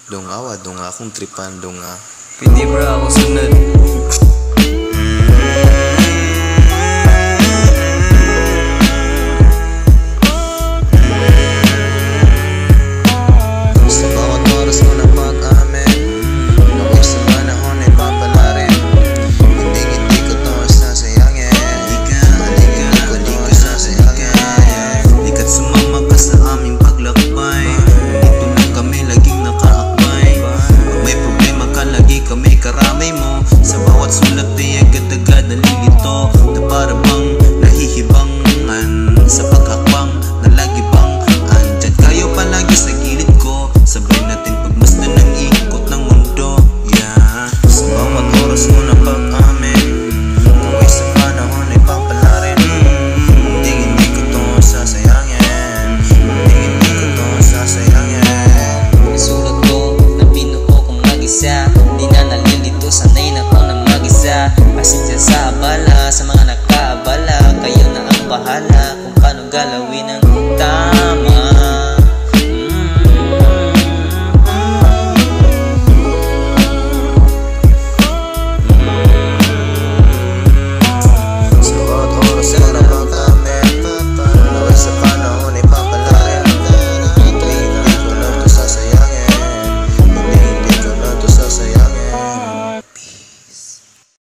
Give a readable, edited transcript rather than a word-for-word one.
Dungawa, dunga akong tripan, dunga. Pwede bro, ako sunod. Sa bawat oras mo na pag-amin, naway sa panahon ay papalarin. Hindi ko to sasayangin, hindi ko to sasayangin. Ikat sumama ka sa aming paglakbay, dito lang kami laging nakaakbay. Pag may problema ka, lagi kami karamay mo. Sa bawat sulat ay agad-agad nalilito, na para bang nahihibangan sa paghakbang na lagi bang andyan kayo palagi sa gilid ko. Sabay natin pagmasdan ng ikot ng mundo, yeah. Sa bawat oras mo na pag-amin, naway sa panahon ay papalarin. Hindi ko to sasayangin, hindi ko to sasayangin. Isulat ko na binuo kong mag-isa, di na nalilito, sanay na ko na mag-isa. Pasensya sa abala, sa mga nakaabala, kayo na ang bahala kung paano galawin ang tama.